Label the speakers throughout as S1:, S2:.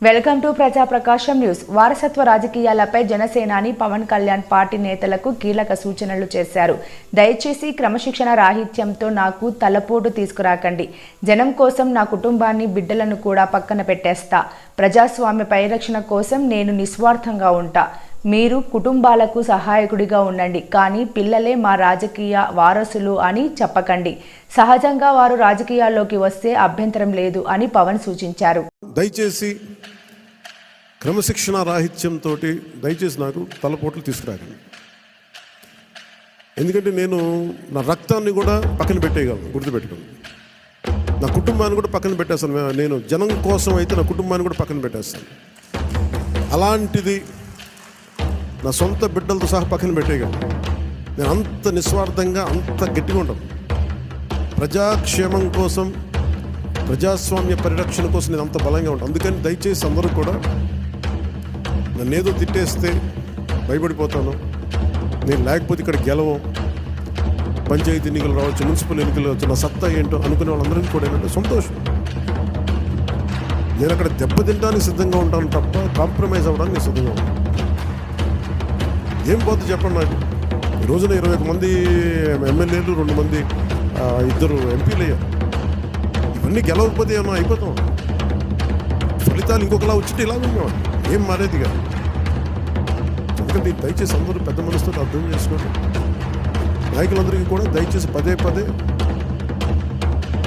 S1: Welcome to ప్రజా ప్రకాశం news. వారసత్వ రాజకీయాలపై జనసేనాని పవన్ కళ్యాణ్ పార్టీ నేతలకు కీలక సూచనలు చేశారు. దయచేసి క్రమశిక్షణ రాహిత్యంతో నాకు తలపోటు తీసుకురాకండి. జనం కోసం నా కుటుంబాన్ని, బిడ్డలను కూడా పక్కన పెట్టేస్తా. ప్రజాస్వామ్య పరిరక్షణ కోసం నేను నిస్వార్థంగా ఉంటా. మీరు కుటుంబాలకు సహాయకుడిగా ఉండండి, కానీ పిల్లలే మా రాజకీయ వారసులు అని చెప్పకండి. సహజంగా వారు రాజకీయాల్లోకి వస్తే అభ్యంతరం లేదు అని పవన్ సూచించారు.
S2: దయచేసి క్రమశిక్షణ రాహిత్యంతో దయచేసి నాకు తలపోట్లు తీసుకురాకండి. ఎందుకంటే నేను నా రక్తాన్ని కూడా పక్కన పెట్టేయగలను, గుర్తుపెట్టుకోండి. నా కుటుంబాన్ని కూడా పక్కన పెట్టేస్తాను. నేను జనం కోసం అయితే నా కుటుంబాన్ని కూడా పక్కన పెట్టేస్తాను. అలాంటిది నా సొంత బిడ్డలతో సహా పక్కన పెట్టేయగలను. నేను అంత నిస్వార్థంగా, అంత గట్టిగా ఉంటాను. ప్రజాక్షేమం కోసం, ప్రజాస్వామ్య పరిరక్షణ కోసం నేను అంత బలంగా ఉంటాను. అందుకని దయచేసి అందరూ కూడా నన్ను ఏదో తిట్టేస్తే భయపడిపోతాను. నేను లేకపోతే ఇక్కడ గెలవం, పంచాయతీ ఎన్నికలు రావచ్చు, మున్సిపల్ ఎన్నికలు రావచ్చు, నా సత్తా ఏంటో అనుకునే వాళ్ళందరికీ కూడా ఏంటంటే సంతోషం. నేను అక్కడ దెబ్బతింటానికి సిద్ధంగా ఉంటాను తప్ప కాంప్రమైజ్ అవ్వడానికి నేను సిద్ధంగా ఉంటాను. ఏం పోతే చెప్పండి. నాకు ఈ రోజున 21 మంది ఎమ్మెల్యేలు, 2 మంది 2 ఎంపీలు అయ్యారు. ఇవన్నీ గెలవకపోతే ఏమన్నా అయిపోతాం. ఫలితాలు ఇంకొకలా వచ్చితే ఇలా ఉండేవాడు, ఏం మారేది కాదు. ఎందుకంటే దయచేసి అందరూ పెద్ద మనసుతో అర్థం చేసుకోండి. నాయకులందరికీ కూడా దయచేసి పదే పదే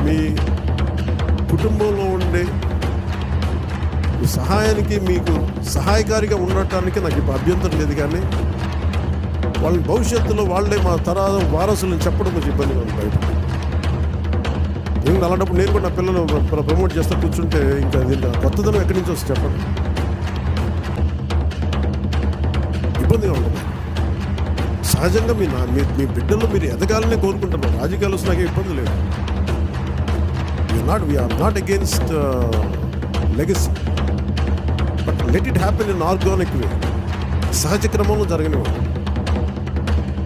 S2: మీ కుటుంబంలో ఉండే మీ సహాయానికి, మీకు సహాయకారిగా ఉండటానికి నాకు ఇప్పుడు అభ్యంతరం లేదు, కానీ వాళ్ళ భవిష్యత్తులో వాళ్ళే మా తరాల వారసులను చెప్పడం కొంచెం ఇబ్బందిగా ఉంది. బయట నేను అలాంటప్పుడు నేను కూడా నా పిల్లలు ప్రమోట్ చేస్తూ కూర్చుంటే ఇంకా దీంట్లో కొత్తదనం ఎక్కడి నుంచి వస్తే చెప్పండి, ఇబ్బందిగా ఉంటుంది. సహజంగా మీ బిడ్డల్లో మీరు ఎదగాలని కోరుకుంటున్నారు. రాజకీయాలు వస్తే నాకే ఇబ్బంది లేదు. We are not against legacy, but let it happen in organic way, సహజ క్రమంలో జరగనివ్వండి.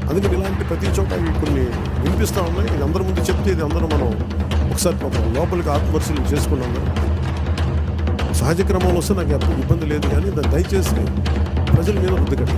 S2: అందుకని ఇలాంటి ప్రతి చోట కొన్ని వినిపిస్తూ ఉన్నాయి. ఇది అందరి ముందు చెప్తే ఇది అందరూ మనం ఒకసారి లోపలికి ఆత్మపరిశీలన చేసుకున్నాం. సహజ క్రమంలో వస్తే నాకు ఇబ్బంది లేదు, కానీ దాన్ని దయచేసి ప్రజల మీద రుద్దకండి.